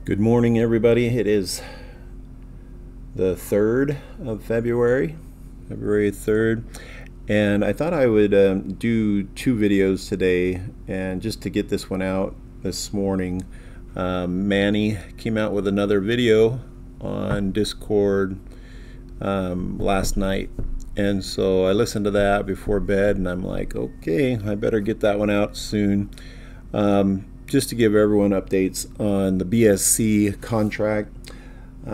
Good morning, everybody. It is the 3rd of February, February 3rd, and I thought I would do two videos today, and just to get this one out this morning. Manny came out with another video on Discord last night, and so I listened to that before bed, and I'm like, okay, I better get that one out soon. Just to give everyone updates on the BSC contract, the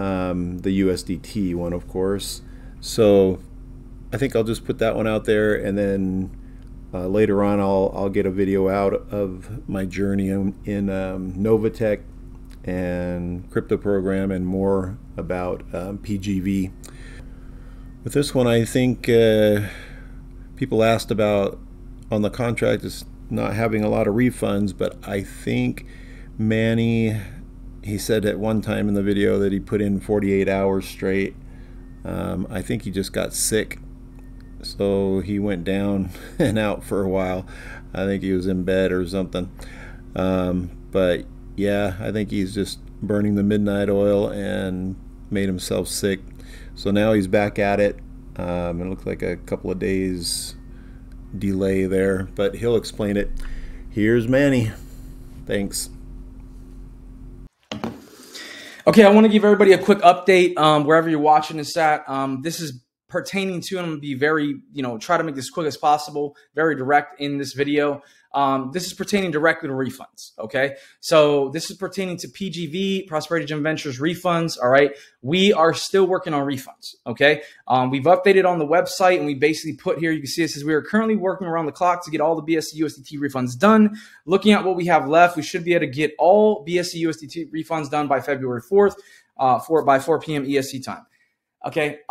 USDT one, of course. So I think I'll just put that one out there, and then later on I'll get a video out of my journey in Novatech and crypto program, and more about PGV. With this one, I think people asked about on the contract is not having a lot of refunds, but I think Manny, he said at one time in the video that he put in 48 hours straight. I think he just got sick, so he went down and out for a while. I think he was in bed or something, but yeah, I think he's just burning the midnight oil and made himself sick. So now he's back at it. It looks like a couple of days delay there, but he'll explain it. Here's Manny. Thanks. Okay, I want to give everybody a quick update wherever you're watching this at. This is pertaining to, and I'm going to be very, try to make this quick as possible, very direct in this video. This is pertaining directly to refunds, okay? So this is pertaining to PGV, Prosperity Gem Ventures refunds, all right? We are still working on refunds, okay? We've updated on the website, and we basically put here, you can see it says we are currently working around the clock to get all the BSC USDT refunds done. Looking at what we have left, we should be able to get all BSC USDT refunds done by February 4th, by 4 p.m. EST time. Okay.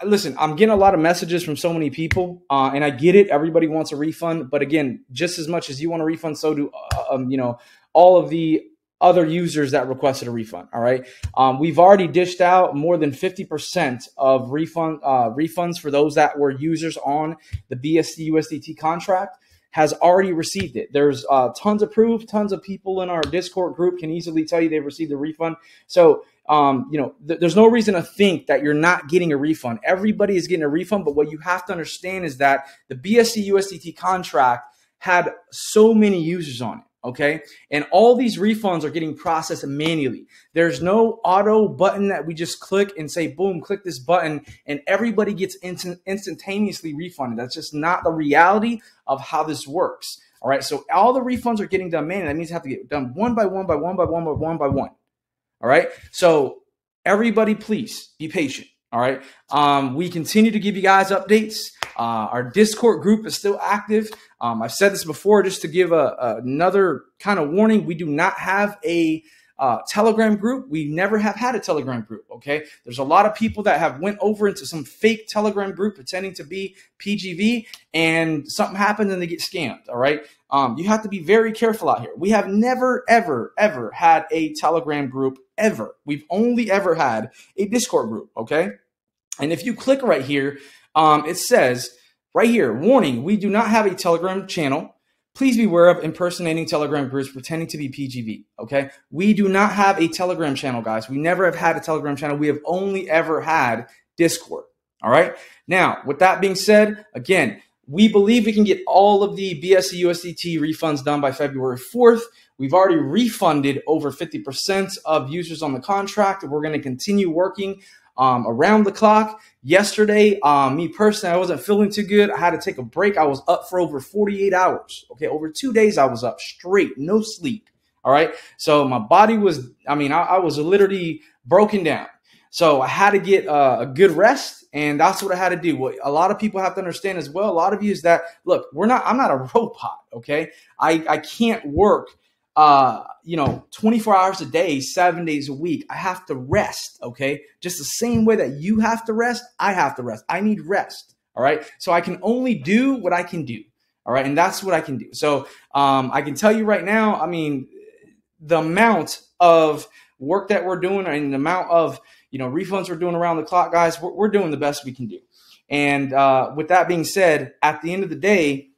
Listen, I'm getting a lot of messages from so many people, and I get it. Everybody wants a refund, but again, just as much as you want a refund, so do, all of the other users that requested a refund. All right. We've already dished out more than 50% of refunds for those that were users on the BSC USDT contract. Has already received it. There's tons of proof. Tons of people in our Discord group can easily tell you they've received a refund. So, there's no reason to think that you're not getting a refund. Everybody is getting a refund, but what you have to understand is that the BSC USDT contract had so many users on it. Okay. And all these refunds are getting processed manually. There's no auto button that we just click and say, boom, click this button and everybody gets instantaneously refunded. That's just not the reality of how this works. All right. So all the refunds are getting done manually. That means they have to get done one by one by one by one by one by one. All right. So everybody, please be patient. All right. We continue to give you guys updates. Our Discord group is still active. I've said this before, just to give another kind of warning. We do not have a Telegram group. We never have had a Telegram group. Okay. There's a lot of people that have went over into some fake Telegram group pretending to be PGV, and something happens and they get scammed. All right. You have to be very careful out here. We have never, ever, ever had a Telegram group ever. We've only ever had a Discord group. Okay. And if you click right here, it says right here, warning, we do not have a Telegram channel. Please beware of impersonating Telegram groups pretending to be PGV, okay? We do not have a Telegram channel, guys. We never have had a Telegram channel. We have only ever had Discord, all right? Now, with that being said, again, we believe we can get all of the BSC USDT refunds done by February 4th. We've already refunded over 50% of users on the contract. We're going to continue working around the clock. Yesterday, me personally, I wasn't feeling too good. I had to take a break. I was up for over 48 hours. Okay, over 2 days I was up straight, no sleep. All right, so my body was, I was literally broken down. So I had to get a good rest, and that's what I had to do. What a lot of people have to understand as well, a lot of you, is that, look, I'm not a robot, okay? I can't work 24 hours a day, 7 days a week. I have to rest, okay? Just the same way that you have to rest, I have to rest. I need rest, all right? So I can only do what I can do, all right? And that's what I can do. So I can tell you right now, the amount of work that we're doing and the amount of, refunds we're doing around the clock, guys, we're doing the best we can do. And with that being said, at the end of the day,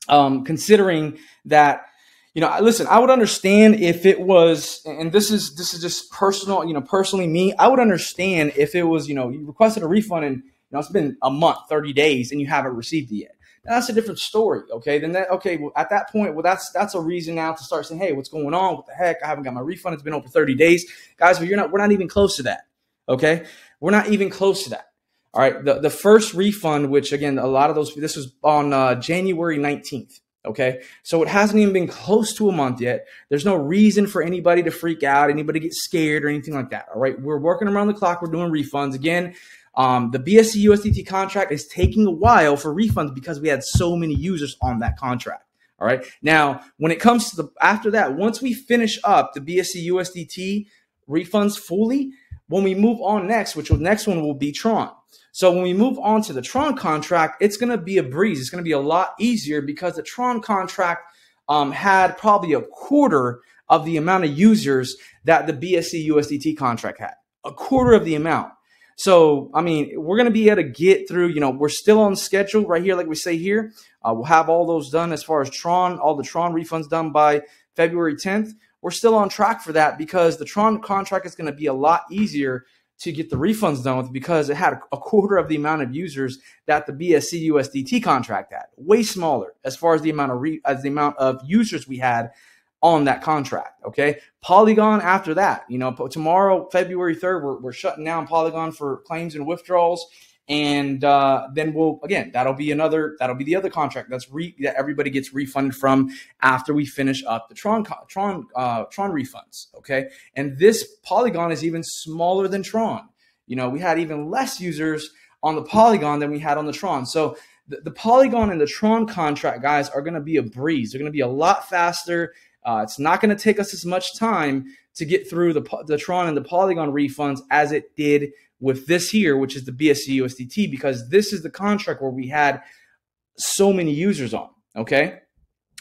considering that, Listen, I would understand if it was, and this is just personal, personally me, I would understand if it was, you requested a refund and, it's been a month, 30 days and you haven't received it yet. Now, that's a different story. Okay. Then well, at that point, well, that's a reason now to start saying, hey, what's going on? What the heck? I haven't got my refund. It's been over 30 days. Guys, but we're not even close to that. Okay. We're not even close to that. All right. The first refund, which again, a lot of those, this was on January 19th. Okay, so it hasn't even been close to a month yet. There's no reason for anybody to freak out, anybody to get scared or anything like that. All right, we're working around the clock. We're doing refunds. Again, the BSC USDT contract is taking a while for refunds because we had so many users on that contract. All right, now when it comes to after that, once we finish up the BSC USDT refunds fully, when we move on next, which the next one will be Tron. So when we move on to the Tron contract, it's going to be a breeze. It's going to be a lot easier because the Tron contract had probably a quarter of the amount of users that the BSC USDT contract had. A quarter of the amount. So, I mean, we're going to be able to get through, we're still on schedule right here, like we say here. We'll have all those done as far as Tron, all the Tron refunds done by February 10th. We're still on track for that because the Tron contract is going to be a lot easier to get the refunds done with because it had a quarter of the amount of users that the BSC USDT contract had. Way smaller as far as the amount of users we had on that contract. Okay, Polygon after that, tomorrow, February 3rd, we're shutting down Polygon for claims and withdrawals. And then that'll be the other contract that everybody gets refunded from after we finish up the Tron refunds. Okay. And this Polygon is even smaller than Tron. We had even less users on the Polygon than we had on the Tron. So the Polygon and the Tron contract, guys, are going to be a breeze. They're going to be a lot faster. It's not going to take us as much time to get through the Tron and the Polygon refunds as it did with this here, which is the BSC USDT, because this is the contract where we had so many users on. Okay,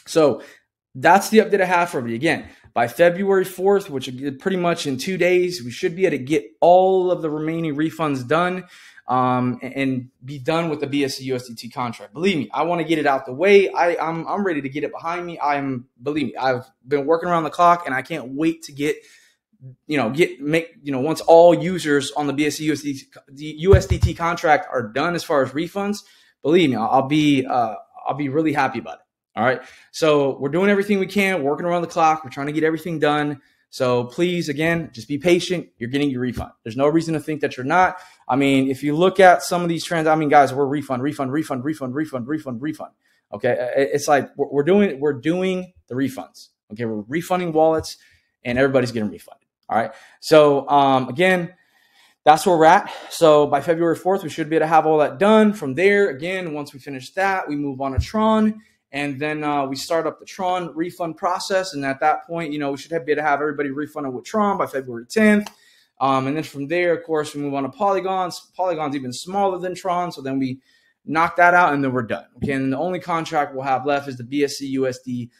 so that's the update I have for you. Again, by February 4th, which is pretty much in 2 days, we should be able to get all of the remaining refunds done and be done with the BSC USDT contract. Believe me, I want to get it out the way. I'm ready to get it behind me. Believe me, I've been working around the clock, and I can't wait to get once all users on the BSC USDT contract are done as far as refunds, believe me, I'll be really happy about it. All right. So we're doing everything we can, working around the clock. We're trying to get everything done. So please, again, just be patient. You're getting your refund. There's no reason to think that you're not. I mean, if you look at some of these trends, I mean, guys, we're refund. Okay. It's like we're doing the refunds. Okay. We're refunding wallets and everybody's getting refunded. All right. So, again, that's where we're at. So by February 4th, we should be able to have all that done. From there, again, once we finish that, we move on to Tron, and then we start up the Tron refund process. And at that point, we should be able to have everybody refunded with Tron by February 10th. And then from there, of course, we move on to Polygons. Polygon's even smaller than Tron. So then we knock that out and then we're done. Okay. And the only contract we'll have left is the BSC USDC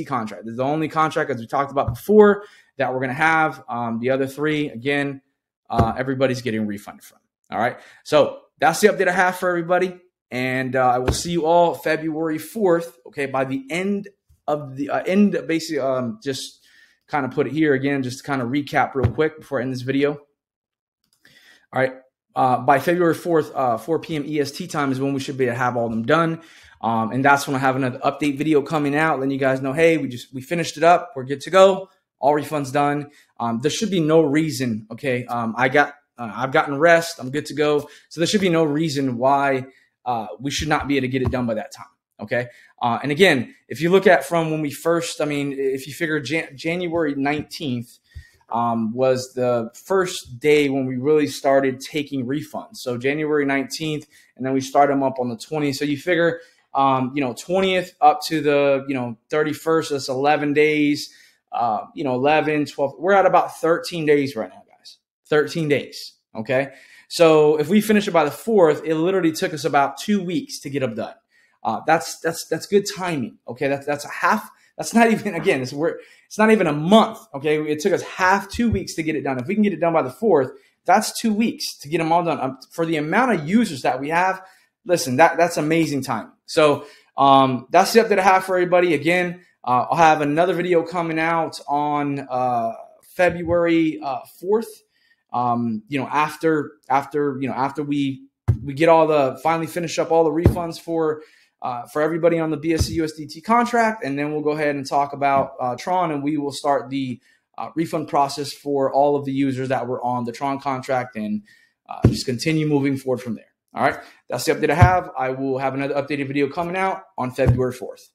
contract. This is the only contract, as we talked about before, that we're going to have. The other three, again, everybody's getting refunded from. All right. So that's the update I have for everybody. And I will see you all February 4th. Okay. By the end of the basically, just kind of put it here again, just to kind of recap real quick before I end this video. All right. By February 4th, 4 p.m. EST time is when we should be able to have all of them done. And that's when I have another update video coming out, letting you guys know, hey, we finished it up. We're good to go. All refunds done. There should be no reason. Okay. I've gotten rest. I'm good to go. So there should be no reason why we should not be able to get it done by that time. Okay. And again, if you look at from when we first, if you figure January 19th, was the first day when we really started taking refunds. So January 19th, and then we started them up on the 20th. So you figure, 20th up to the, 31st, that's 11 days, 11, 12, we're at about 13 days right now, guys, 13 days. Okay. So if we finish it by the 4th, it literally took us about 2 weeks to get them done. That's good timing. Okay. That's a half. That's not even, again, it's not even a month. Okay. It took us 2 weeks to get it done. If we can get it done by the 4th, that's 2 weeks to get them all done. For the amount of users that we have, listen, that's amazing time. So That's the update I have for everybody. Again, I'll have another video coming out on February 4th. After we get finally finish up all the refunds for everybody on the BSC USDT contract, and then we'll go ahead and talk about Tron, and we will start the refund process for all of the users that were on the Tron contract, and just continue moving forward from there. All right, that's the update I have. I will have another updated video coming out on February 4th.